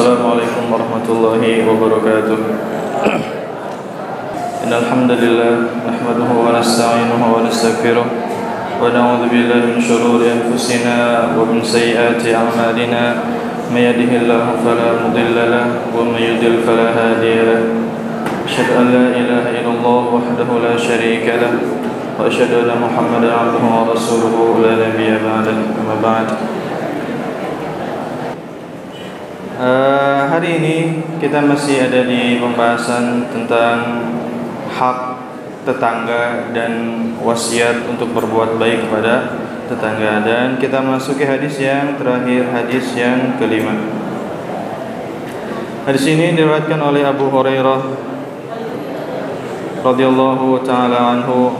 Assalamualaikum warahmatullahi wabarakatuh. Innal hamdalillah nahmaduhu wa nasta'inuhu wa nastaghfiruh wa na'udzu billahi min shururi anfusina wa min sayyiati a'malina. May yahdihillahu fala mudilla lahu wa may yudlil fala hadiya lahu. Asyhadu an la ilaha illallah wahdahu la syarika lahu wa asyhadu anna Muhammadan 'abduhu wa rasuluhu la nabiyya ba'dahu. Amma ba'd. Hari ini kita masih ada di pembahasan tentang hak tetangga dan wasiat untuk berbuat baik kepada tetangga, dan kita masuki hadis yang terakhir, hadis yang kelima. Hadis ini diriwayatkan oleh Abu Hurairah radhiyallahu taala anhu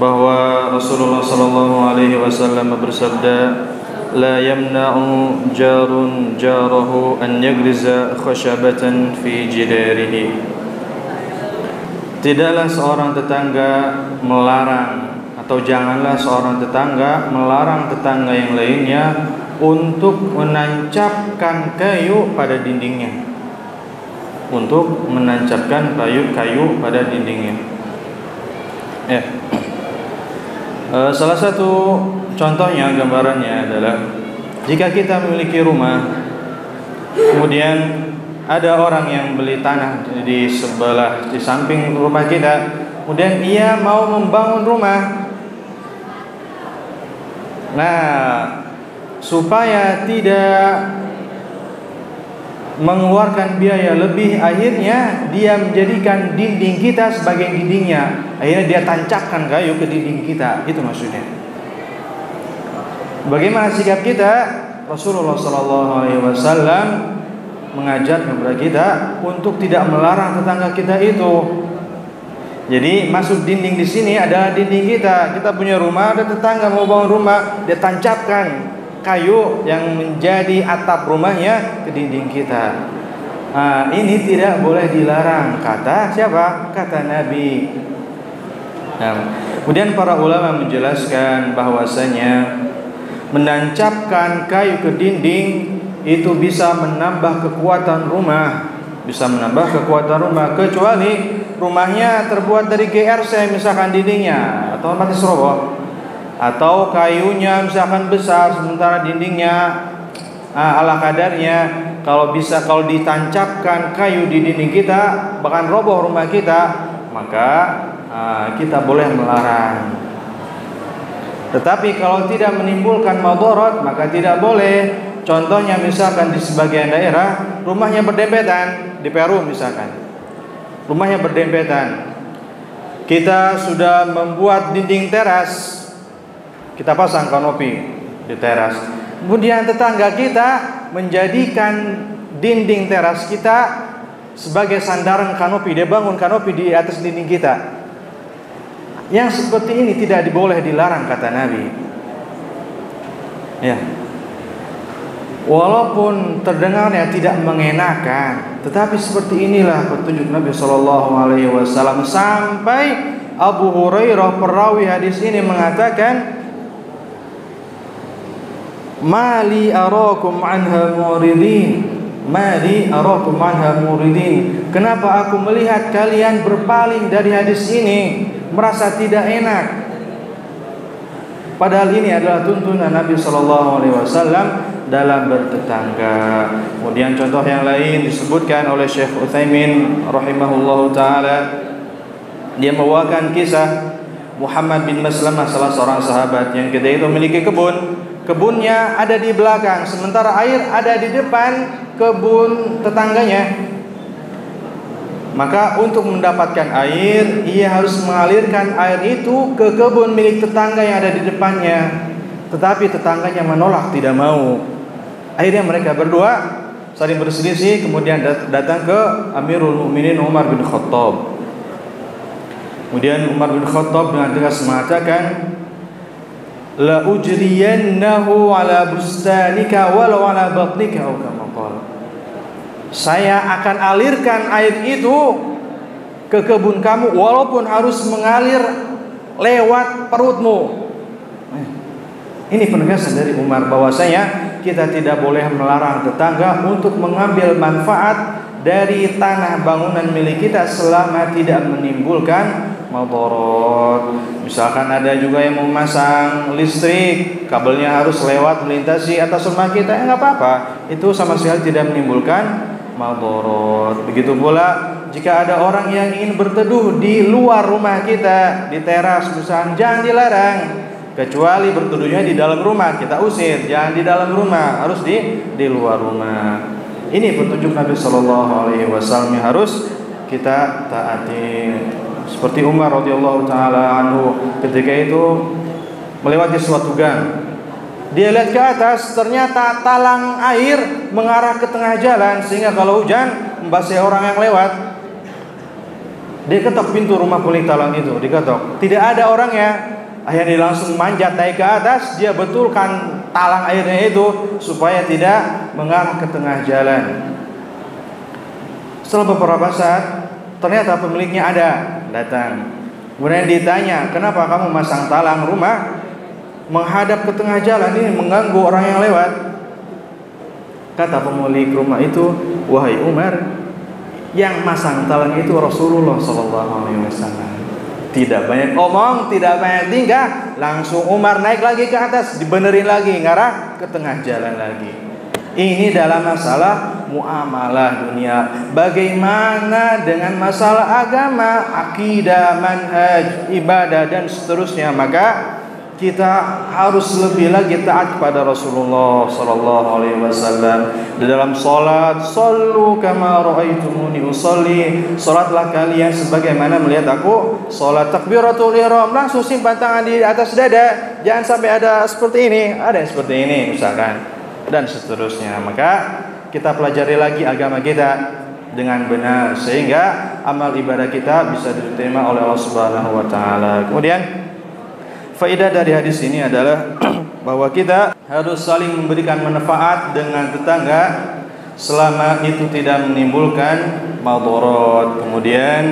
bahwa Rasulullah sallallahu alaihi wasallam bersabda, la yamna'u jarun jarahu an yagriza khashabatan fi jidarihi. Tidaklah seorang tetangga melarang, atau janganlah seorang tetangga melarang tetangga yang lainnya untuk menancapkan kayu pada dindingnya. Untuk menancapkan kayu pada dindingnya. Salah satu contohnya, gambarannya adalah jika kita memiliki rumah, kemudian ada orang yang beli tanah di samping rumah kita, kemudian ia mau membangun rumah. Nah, supaya tidak mengeluarkan biaya lebih, akhirnya dia menjadikan dinding kita sebagai dindingnya. Akhirnya dia tancapkan kayu ke dinding kita. Itu maksudnya. Bagaimana sikap kita? Rasulullah SAW mengajar kepada kita untuk tidak melarang tetangga kita itu. Jadi maksud dinding di sini adalah dinding kita. Kita punya rumah, ada tetangga mau bangun rumah, dia tancapkan kayu yang menjadi atap rumahnya ke dinding kita. Ini tidak boleh dilarang, kata siapa? Kata Nabi. Kemudian para ulama menjelaskan bahwasanya menancapkan kayu ke dinding itu bisa menambah kekuatan rumah, kecuali rumahnya terbuat dari GRC misalkan dindingnya, atau otomatis roboh, atau kayunya misalkan besar sementara dindingnya ala kadarnya. Kalau ditancapkan kayu di dinding kita bahkan roboh rumah kita, maka kita boleh melarang. Tetapi kalau tidak menimbulkan madarat, maka tidak boleh. Contohnya misalkan di sebagian daerah rumahnya berdempetan, di Peru misalkan, rumahnya berdempetan. Kita sudah membuat dinding teras, kita pasang kanopi di teras. Kemudian tetangga kita menjadikan dinding teras kita sebagai sandaran kanopi. Dia bangun kanopi di atas dinding kita. Yang seperti ini tidak boleh dilarang, kata Nabi. Walaupun terdengarnya tidak mengenakan, tetapi seperti inilah petunjuk Nabi SAW. Sampai Abu Hurairah perawi hadis ini mengatakan, Mali arakum anha muridin. Kenapa aku melihat kalian berpaling dari hadis ini, merasa tidak enak? Padahal ini adalah tuntunan Nabi SAW dalam bertetangga. Kemudian contoh yang lain disebutkan oleh Syekh Utsaimin rahimahullahu taala. Dia membawakan kisah Muhammad bin Maslamah, salah seorang sahabat yang ketika itu memiliki kebun. Kebunnya ada di belakang, sementara air ada di depan kebun tetangganya. Maka untuk mendapatkan air, ia harus mengalirkan air itu ke kebun milik tetangga yang ada di depannya. Tetapi tetangganya menolak, tidak mau. Akhirnya mereka berdua saling berselisih, kemudian datang ke Amirul Mukminin Umar bin Khattab. Kemudian Umar bin Khattab dengan tegas mengatakan, la ujriyannahu ala bustanika walau ala batnika, atau kama qala. Saya akan alirkan air itu ke kebun kamu walaupun harus mengalir lewat perutmu. Ini penegasan dari Umar bahwasanya kita tidak boleh melarang tetangga untuk mengambil manfaat dari tanah bangunan milik kita selama tidak menimbulkan madarat. Misalkan ada juga yang memasang listrik, kabelnya harus lewat melintasi atas rumah kita, enggak apa-apa. Itu sama sekali tidak menimbulkan madarat. Begitu pula jika ada orang yang ingin berteduh di luar rumah kita, di teras misalnya, jangan dilarang. Kecuali berteduhnya di dalam rumah, kita usir, jangan di dalam rumah, harus di luar rumah. Ini petunjuk Nabi Shallallahu Alaihi Wasallam yang harus kita taati. Seperti Umar radhiyallahu taala anhu, ketika itu melewati suatu gang, dia lihat ke atas, ternyata talang air mengarah ke tengah jalan, sehingga kalau hujan membasahi orang yang lewat. Dia ketok pintu rumah pemilik talang itu, diketok, tidak ada orangnya. Akhirnya dia langsung manjat naik ke atas, dia betulkan talang airnya itu supaya tidak mengarah ke tengah jalan. Setelah beberapa saat, ternyata pemiliknya datang. Kemudian ditanya, kenapa kamu masang talang rumah menghadap ke tengah jalan, ini mengganggu orang yang lewat? Kata pemilik rumah itu, wahai Umar, yang masang talang itu Rasulullah Sallallahu Alaihi Wasallam. Tidak banyak omong, tidak banyak tingkah, langsung Umar naik lagi ke atas, dibenerin lagi, ngarah ke tengah jalan lagi. Ini dalam masalah muamalah dunia. Bagaimana dengan masalah agama, akidah, manhaj, ibadah dan seterusnya? Maka kita harus lebih lagi taat kepada Rasulullah Sallallahu Alaihi Wasallam. Di dalam salat, sallu kama ra'aitumuni usolli, salatlah kalian sebagaimana melihat aku salat. Takbiratul ihram, langsung simpan tangan di atas dada, jangan sampai ada seperti ini, ada yang seperti ini misalkan, dan seterusnya. Maka kita pelajari lagi agama kita dengan benar sehingga amal ibadah kita bisa diterima oleh Allah Subhanahu wa taala. Kemudian faedah dari hadis ini adalah bahwa kita harus saling memberikan manfaat dengan tetangga selama itu tidak menimbulkan madarat. Kemudian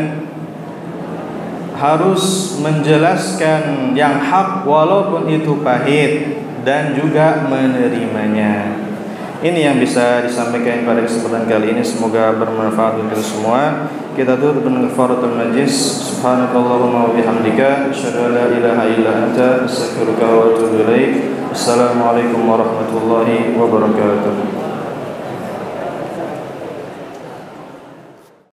harus menjelaskan yang hak walaupun itu pahit dan juga menerimanya. Ini yang bisa disampaikan pada kesempatan kali ini, semoga bermanfaat untuk kita semua. Kita tutup dengan kafaratul majlis. Subhanakallahumma wa bihamdika asyhadu an la ilaha illa anta astaghfiruka wa atubu ilaik. Assalamualaikum warahmatullahi wabarakatuh.